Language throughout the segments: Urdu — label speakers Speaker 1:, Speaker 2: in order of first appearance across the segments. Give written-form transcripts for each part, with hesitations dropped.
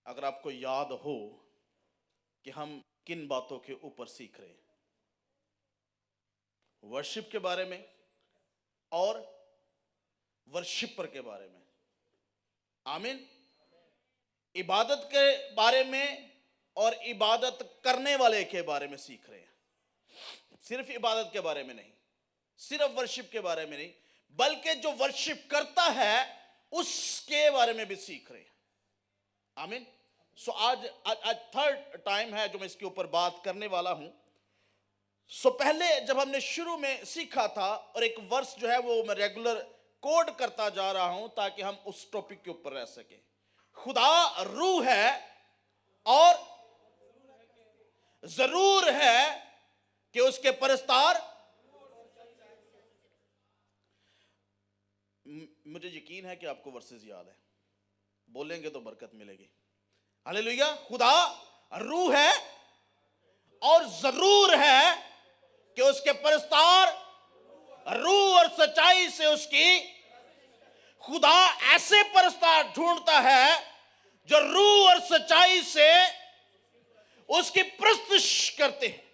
Speaker 1: اگر آپ کو یاد ہو کہ ہم کن باتوں کے اوپر سیکھ رہے ہیں، ورشپ کے بارے میں اور ورشپر کے بارے میں، آمین، عبادت کے بارے میں اور عبادت کرنے والے کے بارے میں سیکھ رہے ہیں۔ صرف عبادت کے بارے میں نہیں، صرف ورشپ کے بارے میں نہیں، بلکہ جو ورشپ کرتا ہے اس کے بارے میں بھی سیکھ رہے ہیں، آمین۔ سو آج تھرڈ ٹائم ہے جو میں اس کے اوپر بات کرنے والا ہوں۔ سو پہلے جب ہم نے شروع میں سیکھا تھا، اور ایک ورس جو ہے وہ میں ریگولر کوڈ کرتا جا رہا ہوں تاکہ ہم اس ٹاپک کے اوپر رہ سکیں۔ خدا روح ہے اور ضرور ہے کہ اس کے پرستار، مجھے یقین ہے کہ آپ کو ورسز یاد ہے، بولیں گے تو برکت ملے گی۔ ہاللیلویہ۔ خدا روح ہے اور ضرور ہے کہ اس کے پرستار روح اور سچائی سے اس کی، خدا ایسے پرستار ڈھونڈتا ہے جو روح اور سچائی سے اس کی پرستش کرتے ہیں۔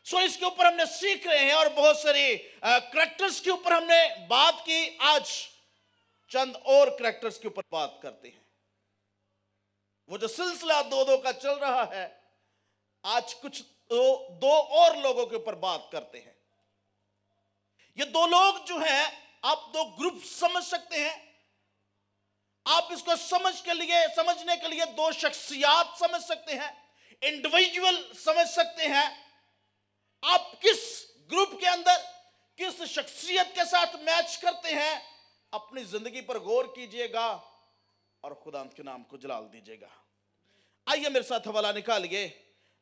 Speaker 1: سو اس کے اوپر ہم نے سیکھ رہے ہیں اور بہت ساری کریکٹرز کے اوپر ہم نے بات کی۔ آج چند اور کریکٹرز کے اوپر بات کرتے ہیں۔ وہ جو سلسلہ دو کا چل رہا ہے، آج کچھ دو اور لوگوں کے اوپر بات کرتے ہیں۔ یہ دو لوگ جو ہیں، آپ دو گروپ سمجھ سکتے ہیں۔ آپ اس کو سمجھنے کے لیے دو شخصیات سمجھ سکتے ہیں، انڈیویجول سمجھ سکتے ہیں۔ آپ کس گروپ کے اندر کس شخصیت کے ساتھ میچ کرتے ہیں، اپنی زندگی پر غور کیجئے گا اور خدا کے نام کو جلال دیجئے گا۔ آئیے میرے ساتھ حوالہ نکالیے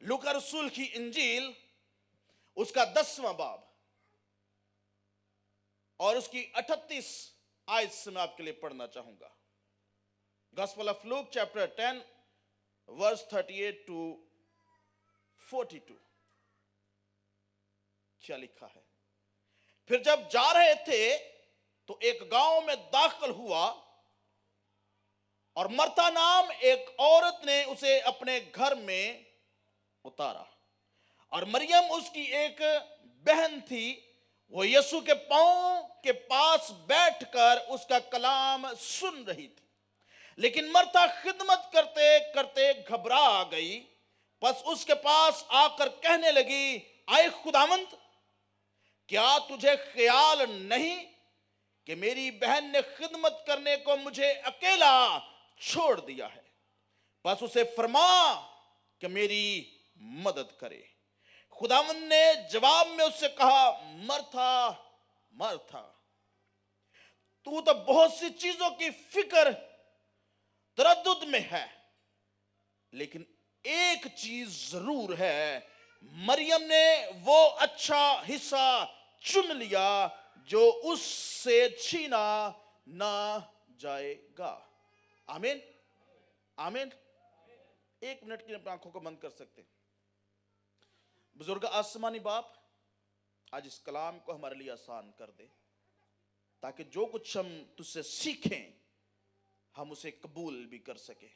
Speaker 1: لوکا رسول کی انجیل، اس کا 10واں باب اور اس کی 38 آیت سے میں آپ کے لیے پڑھنا چاہوں گا۔ Gospel of Luke chapter 10 verse 38 to 42۔ کیا لکھا ہے؟ پھر جب جا رہے تھے تو ایک گاؤں میں داخل ہوا، اور مرتا نام ایک عورت نے اسے اپنے گھر میں اتارا، اور مریم اس کی ایک بہن تھی، وہ یسوع کے پاؤں کے پاس بیٹھ کر اس کا کلام سن رہی تھی۔ لیکن مرتا خدمت کرتے کرتے گھبرا گئی، پس اس کے پاس آ کر کہنے لگی، اے خداوند، کیا تجھے خیال نہیں کہ میری بہن نے خدمت کرنے کو مجھے اکیلا چھوڑ دیا ہے؟ بس اسے فرما کہ میری مدد کرے۔ خداوند نے جواب میں اس سے کہا، مرتھا مرتھا، تو بہت سی چیزوں کی فکر تردد میں ہے، لیکن ایک چیز ضرور ہے، مریم نے وہ اچھا حصہ چن لیا جو اس سے چھینا نہ جائے گا۔ آمین آمین۔ ایک منٹ کے لیے اپنی آنکھوں کو بند کر سکتے ہیں۔ بزرگ آسمانی باپ، آج اس کلام کو ہمارے لیے آسان کر دے، تاکہ جو کچھ ہم تجھ سے سیکھیں ہم اسے قبول بھی کر سکیں،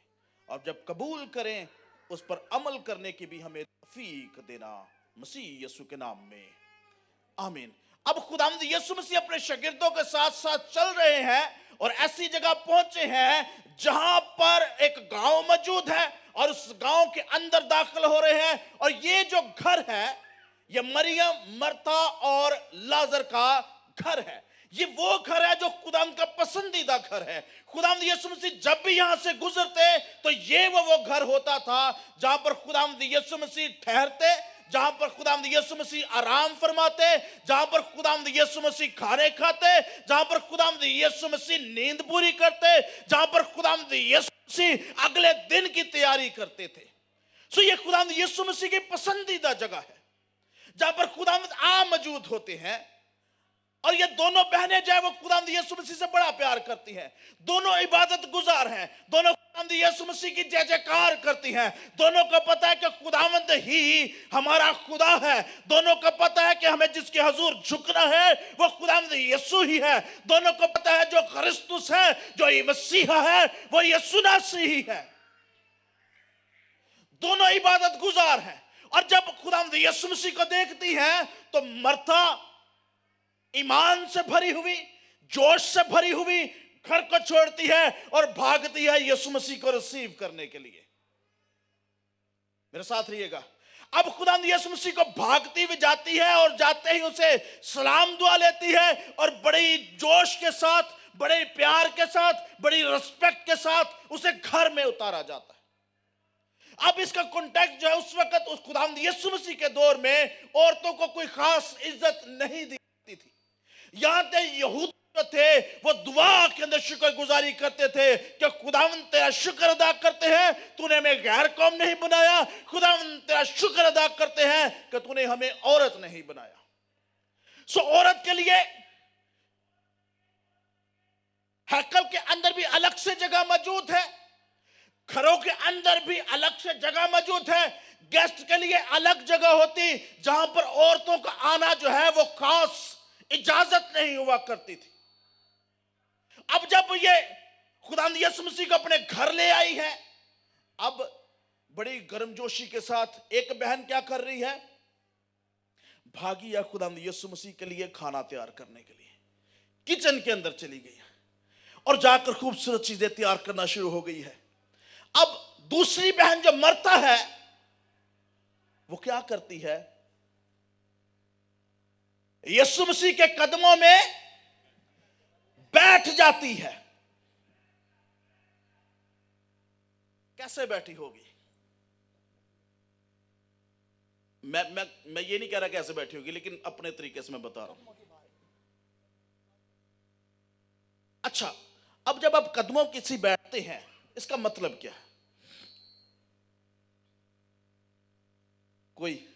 Speaker 1: اور جب قبول کریں اس پر عمل کرنے کی بھی ہمیں توفیق دینا، مسیح یسوع کے نام میں آمین۔ اب خداوند یسوع مسیح اپنے شاگردوں کے ساتھ ساتھ چل رہے ہیں، اور ایسی جگہ پہنچے ہیں جہاں پر ایک گاؤں موجود ہے، اور اس گاؤں کے اندر داخل ہو رہے ہیں۔ اور یہ جو گھر ہے، یہ مریم، مرتا اور لازر کا گھر ہے۔ یہ وہ گھر ہے جو خداوند کا پسندیدہ گھر ہے۔ خداوند یسوع مسیح جب بھی یہاں سے گزرتے تو یہ وہ گھر ہوتا تھا جہاں پر خداوند یسوع مسیح ٹھہرتے، جہاں پر خداوند یسوع مسیح آرام فرماتے، جہاں پر خداوند یسوع مسیح کھانے کھاتے، جہاں پر خداوند یسوع مسیح نیند پوری کرتے، جہاں پر خداوند یسوع مسیح اگلے دن کی تیاری کرتے تھے۔ سو یہ خداوند یسوع مسیح کی پسندیدہ جگہ ہے جہاں پر خداوند موجود ہوتے ہیں۔ اور یہ دونوں بہنیں جو ہے وہ خداوند یسوع مسیح سے بڑا پیار کرتی ہیں، دونوں عبادت گزار ہیں، دونوں خداوند یسوع مسیح کی جے جے کار کرتی ہیں۔ دونوں کو پتہ ہے کہ خداوند ہی ہمارا خدا ہے، دونوں کو پتہ ہے کہ ہمیں جس کے حضور جھکنا ہے وہ خداوند یسوع ہی ہے، دونوں کو پتہ ہے جو خرسطس ہے، جو مسیح ہے، وہ یسوع مسیح ہی ہے۔ دونوں عبادت گزار ہیں. اور جب خداوند یسوع مسیح کو دیکھتی ہیں تو مرتا ایمان سے بھری ہوئی، جوش سے بھری ہوئی گھر کو چھوڑتی ہے اور بھاگتی ہے یسوع مسیح کو ریسیو کرنے کے لیے. میرے ساتھ رہیے گا. اب خداوند یسوع مسیح کو بھاگتی ہوئی جاتی ہے اور جاتے ہی اسے سلام دعا لیتی ہے اور بڑی جوش کے ساتھ، بڑے پیار کے ساتھ، بڑی رسپیکٹ کے ساتھ اسے گھر میں اتارا جاتا ہے. اب اس کا کنٹیکٹ جو ہے، اس وقت اس خداوند یسوع مسیح کے دور میں عورتوں کو کوئی خاص عزت نہیں دی جاتی تھی. یہاں تک یہود جو تھے وہ دعا کے اندر شکر گزاری کرتے تھے کہ خداوند تیرا شکر ادا کرتے ہیں تو نے ہمیں غیر قوم نہیں بنایا. خداوند تیرا شکر ادا کرتے ہیں کہ تو نے ہمیں عورت نہیں بنایا. سو عورت کے لیے ہیکل کے اندر بھی الگ سے جگہ موجود ہے، گھروں کے اندر بھی الگ سے جگہ موجود ہے. گیسٹ کے لیے الگ جگہ ہوتی جہاں پر عورتوں کا آنا جو ہے وہ خاص اجازت نہیں ہوا کرتی تھی. اب جب یہ خداوند یسوع مسیح کو اپنے گھر لے آئی ہے، اب بڑی گرم جوشی کے ساتھ ایک بہن کیا کر رہی ہے؟ بھاگی ہے خداوند یسوع مسیح کے لیے کھانا تیار کرنے کے لیے. کچن کے اندر چلی گئی ہے اور جا کر خوبصورت چیزیں تیار کرنا شروع ہو گئی ہے. اب دوسری بہن جو مرتا ہے وہ کیا کرتی ہے؟ یسوع مسیح کے قدموں میں بیٹھ جاتی ہے. کیسے بیٹھی ہوگی؟ میں یہ نہیں کہہ رہا کیسے بیٹھی ہوگی، لیکن اپنے طریقے سے میں بتا رہا ہوں. اچھا، اب جب آپ قدموں کسی بیٹھتے ہیں اس کا مطلب کیا ہے؟ کوئی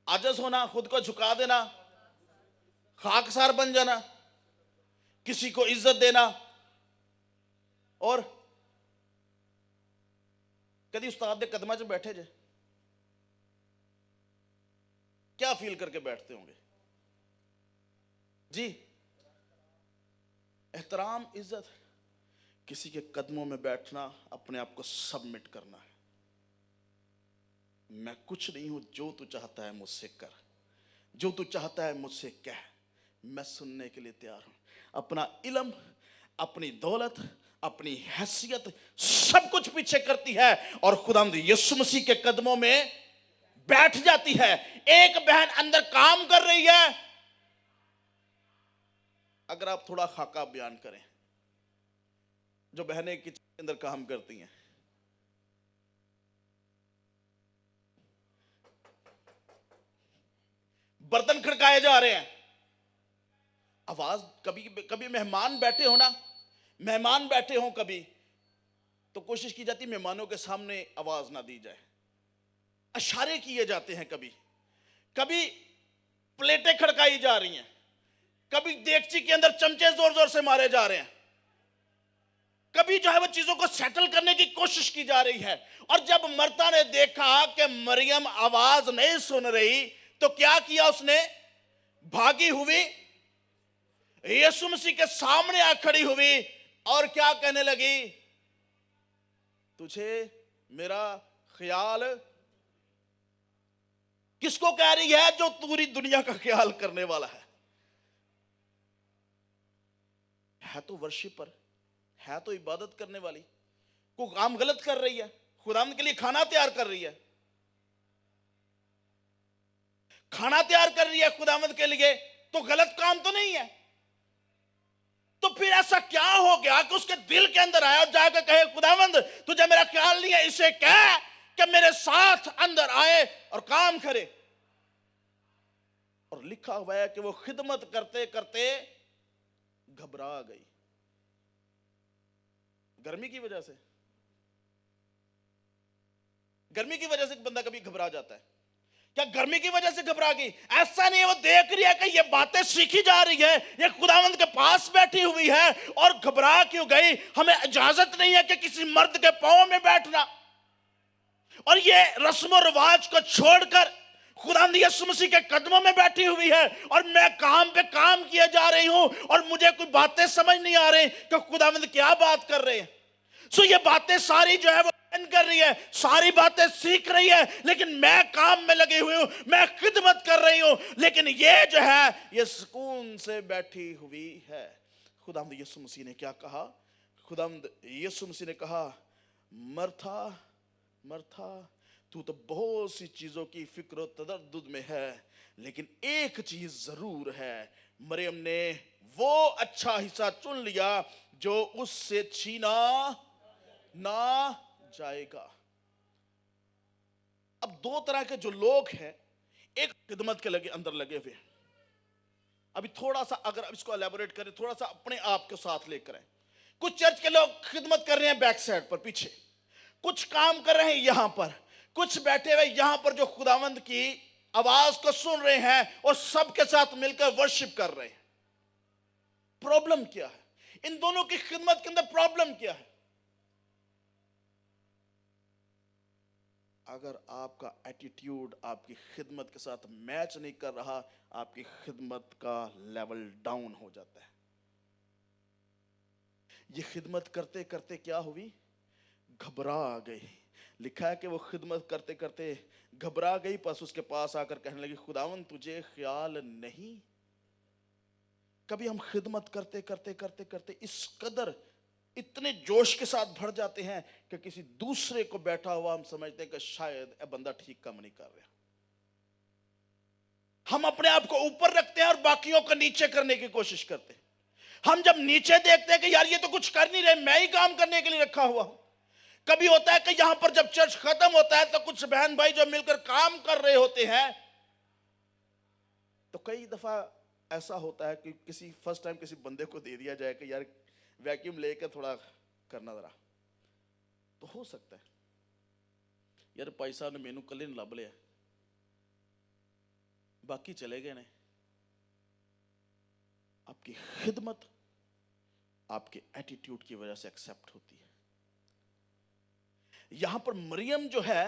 Speaker 1: عاجز ہونا، خود کو جھکا دینا، خاکسار بن جانا، کسی کو عزت دینا. اور کدی استاد دے قدمہ جو بیٹھے جے کیا فیل کر کے بیٹھتے ہوں گے؟ جی، احترام، عزت. کسی کے قدموں میں بیٹھنا اپنے آپ کو سبمٹ کرنا ہے. میں کچھ نہیں ہوں، جو تو چاہتا ہے مجھ سے کر، جو تو چاہتا ہے مجھ سے کہہ، میں سننے کے لیے تیار ہوں. اپنا علم، اپنی دولت، اپنی حیثیت سب کچھ پیچھے کرتی ہے اور خداوند یسوع مسیح کے قدموں میں بیٹھ جاتی ہے. ایک بہن اندر کام کر رہی ہے. اگر آپ تھوڑا خاکہ بیان کریں، جو بہنیں کچن کے اندر کام کرتی ہیں، برتن کھڑکائے جا رہے ہیں، آواز کبھی مہمان بیٹھے ہونا، مہمان بیٹھے ہوں کبھی تو کوشش کی جاتی مہمانوں کے سامنے آواز نہ دی جائے، اشارے کیے جاتے ہیں. کبھی پلیٹیں کھڑکائی جا رہی ہیں، کبھی دیگچی کے اندر چمچے زور زور سے مارے جا رہے ہیں، کبھی جو ہے وہ چیزوں کو سیٹل کرنے کی کوشش کی جا رہی ہے. اور جب مرتا نے دیکھا کہ مریم آواز نہیں سن رہی تو کیا کیا اس نے؟ بھاگی ہوئی یسوع مسیح کے سامنے آ کھڑی ہوئی اور کیا کہنے لگی؟ تجھے میرا خیال. کس کو کہہ رہی ہے؟ جو پوری دنیا کا خیال کرنے والا ہے. ہے تو ورشپر، ہے تو عبادت کرنے والی، کوئی کام غلط کر رہی ہے، خداوند کے لیے کھانا تیار کر رہی ہے، کھانا تیار کر رہی ہے خداوند کے لیے، تو غلط کام تو نہیں ہے. تو پھر ایسا کیا ہو گیا کہ اس کے دل کے اندر آیا اور جا کے کہے خداوند تجھے میرا خیال نہیں ہے، اسے کہہ کہ میرے ساتھ اندر آئے اور کام کرے. اور لکھا ہوا ہے کہ وہ خدمت کرتے کرتے گھبرا گئی. گرمی کی وجہ سے، گرمی کی وجہ سے بندہ کبھی گھبرا جاتا ہے. کیا گرمی کی وجہ سے گھبرا گئی؟ ایسا نہیں ہے، وہ دیکھ رہی ہے کہ یہ باتیں سیکھی جا رہی ہے، یہ خداوند کے پاس بیٹھی ہوئی ہے اور گھبرا کیوں گئی؟ ہمیں اجازت نہیں ہے کہ کسی مرد کے پاؤں میں بیٹھنا. اور یہ رسم و رواج کو چھوڑ کر خداوند یسوع مسیح کے قدموں میں بیٹھی ہوئی ہے اور میں کام پہ کام کیے جا رہی ہوں اور مجھے کوئی باتیں سمجھ نہیں آ رہی کہ خداوند کیا بات کر رہے ہیں. سو یہ باتیں ساری جو ہے وہ کر رہی ہے، ساری باتیں سیکھ رہی ہے، لیکن میں کام میں لگی ہوئی ہوں، میں خدمت کر رہی ہوں، لیکن یہ جو ہے یہ سکون سے بیٹھی ہوئی ہے۔ خداوند یسوع مسیح نے کیا کہا؟ خداوند یسوع مسیح نے کہا، مرتھا مرتھا تو بہت سی چیزوں کی فکر و تردد میں ہے، لیکن ایک چیز ضرور ہے، مریم نے وہ اچھا حصہ چن لیا جو اس سے چھینا نہ جائے گا۔ اب دو طرح کے جو لوگ ہیں، ایک خدمت کے اندر لگے ہوئے ہیں۔ ابھی تھوڑا سا اگر اس کو الیبوریٹ کریں، تھوڑا سا اپنے آپ کے ساتھ لے کریں۔ کچھ چرچ کے لوگ خدمت کر رہے ہیں بیک سائڈ پر، پیچھے کچھ کام کر رہے ہیں یہاں پر، کچھ بیٹھے ہوئے یہاں پر جو خداوند کی آواز کو سن رہے ہیں اور سب کے ساتھ مل کر ورشپ کر رہے ہیں۔ پرابلم کیا ہے ان دونوں کی خدمت کے اندر؟ پرابلم کیا ہے؟ اگر آپ کا ایٹیٹیوڈ آپ کی خدمت کے ساتھ میچ نہیں کر رہا، آپ کی خدمت کا لیول ڈاؤن ہو جاتا ہے۔ یہ خدمت کرتے کرتے کیا ہوئی؟ گھبرا گئی۔ لکھا ہے کہ وہ خدمت کرتے کرتے گھبرا گئی، پس اس کے پاس آ کر کہنے لگی، خداوند تجھے خیال نہیں؟ کبھی ہم خدمت کرتے کرتے کرتے کرتے اس قدر اتنے جوش کے ساتھ بھر جاتے ہیں کہ کسی دوسرے کو بیٹھا ہوا ہم سمجھتے ہیں کہ شاید اے بندہ ٹھیک کام نہیں کر رہا۔ ہم اپنے آپ کو اوپر رکھتے ہیں اور باقیوں کو نیچے کرنے کی کوشش کرتے ہیں۔ ہم جب نیچے دیکھتے ہیں کہ یار یہ تو کچھ کر نہیں رہے، میں ہی کام کرنے کے لیے رکھا ہوا ہوں۔ کبھی ہوتا ہے کہ یہاں پر جب چرچ ختم ہوتا ہے تو کچھ بہن بھائی جو مل کر کام کر رہے ہوتے ہیں، تو کئی دفعہ ایسا ہوتا ہے کہ کسی فرسٹ ٹائم کسی بندے کو دے دیا جائے کہ یار ویکیوم لے کے تھوڑا کرنا ذرا، تو ہو سکتا ہے یار پائی صاحب نے مینو کلے نے لب لیا، باقی چلے گئے نے۔ آپ کی خدمت آپ کے ایٹیٹیوڈ کی وجہ سے ایکسپٹ ہوتی ہے۔ یہاں پر مریم جو ہے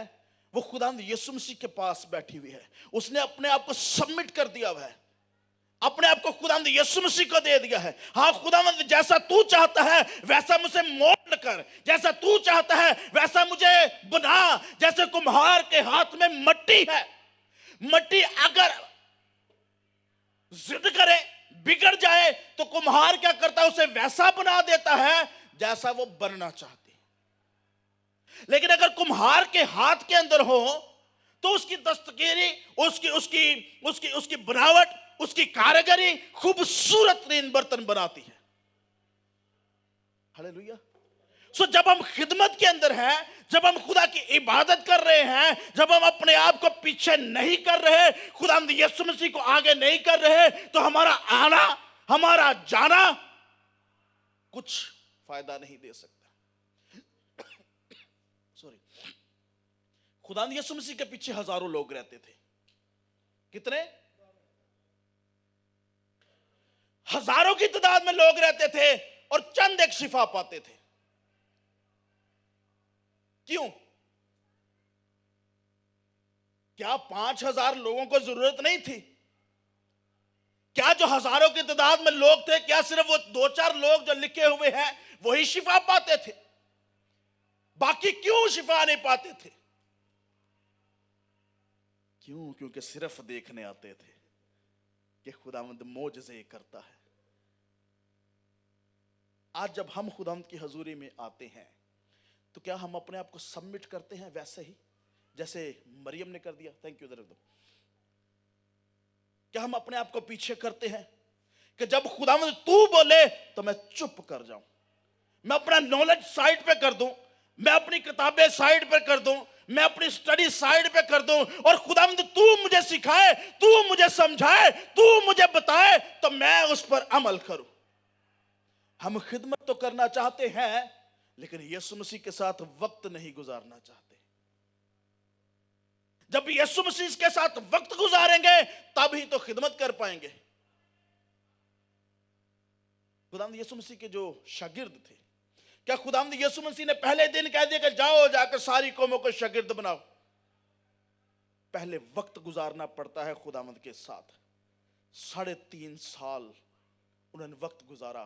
Speaker 1: وہ خداوند یسوع مسیح کے پاس بیٹھی ہوئی ہے، اس نے اپنے آپ کو سبمٹ کر دیا ہوا ہے، اپنے آپ کو خداوند یسوع مسیح کو دے دیا ہے۔ ہاں خداوند جیسا تو چاہتا ہے ویسا مجھے مولڈ کر، جیسا تو چاہتا ہے ویسا مجھے بنا، جیسے کمہار کے ہاتھ میں مٹی ہے، مٹی اگر ضد کرے بگڑ جائے تو کمہار کیا کرتا ہے؟ اسے ویسا بنا دیتا ہے جیسا وہ بننا چاہتی۔ لیکن اگر کمہار کے ہاتھ کے اندر ہو تو اس کی دستکاری، اس کی بناوٹ، اس کی کاریگری خوبصورت ترین برتن بناتی ہے۔ ہاللیلویہ۔ سو جب ہم خدمت کے اندر ہیں، جب ہم خدا کی عبادت کر رہے ہیں، جب ہم اپنے آپ کو پیچھے نہیں کر رہے، خداوند یسوع مسیح کو آگے نہیں کر رہے، تو ہمارا آنا، ہمارا جانا کچھ فائدہ نہیں دے سکتا۔ سوری، خداوند یسوع مسیح کے پیچھے ہزاروں لوگ رہتے تھے۔ کتنے؟ ہزاروں کی تعداد میں لوگ رہتے تھے اور چند ایک شفا پاتے تھے۔ کیوں؟ کیا 5,000 لوگوں کو ضرورت نہیں تھی؟ کیا جو ہزاروں کی تعداد میں لوگ تھے، کیا صرف وہ 2-4 لوگ جو لکھے ہوئے ہیں وہی شفا پاتے تھے؟ باقی کیوں شفا نہیں پاتے تھے؟ کیوں؟ کیونکہ صرف دیکھنے آتے تھے کہ خداوند معجزے کرتا ہے۔ آج جب ہم خداوند کی حضوری میں آتے ہیں تو کیا ہم اپنے آپ کو سبمٹ کرتے ہیں ویسے ہی جیسے مریم نے کر دیا؟ Thank you. کیا ہم اپنے آپ کو پیچھے کرتے ہیں کہ جب خداوند تو بولے تو میں چپ کر جاؤں، میں اپنا نالج سائیڈ پہ کر دوں، میں اپنی کتابیں سائیڈ پہ کر دوں، میں اپنی سٹڈی سائیڈ پہ کر دوں، اور خداوند تو مجھے سکھائے، تو مجھے سمجھائے، تو مجھے بتائے تو میں اس پر عمل کروں؟ ہم خدمت تو کرنا چاہتے ہیں لیکن یسوع مسیح کے ساتھ وقت نہیں گزارنا چاہتے۔ جب یسوع مسیح کے ساتھ وقت گزاریں گے تب ہی تو خدمت کر پائیں گے۔ خداوند یسوع مسیح کے جو شاگرد تھے، کیا خداوند یسوع مسیح نے پہلے دن کہہ دیا کہ جاؤ جا کر ساری قوموں کو شاگرد بناؤ؟ پہلے وقت گزارنا پڑتا ہے خداوند کے ساتھ۔ 3.5 سال انہوں نے وقت گزارا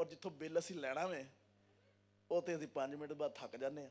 Speaker 1: ਔਰ ਜਿੱਥੋਂ ਬਿੱਲ ਅਸੀਂ ਲੈਣਾ ਵੇ ਉਹ ਤੇ ਅਸੀਂ 5 ਮਿੰਟ ਬਾਅਦ ਥੱਕ ਜਾਂਦੇ ਹਾਂ।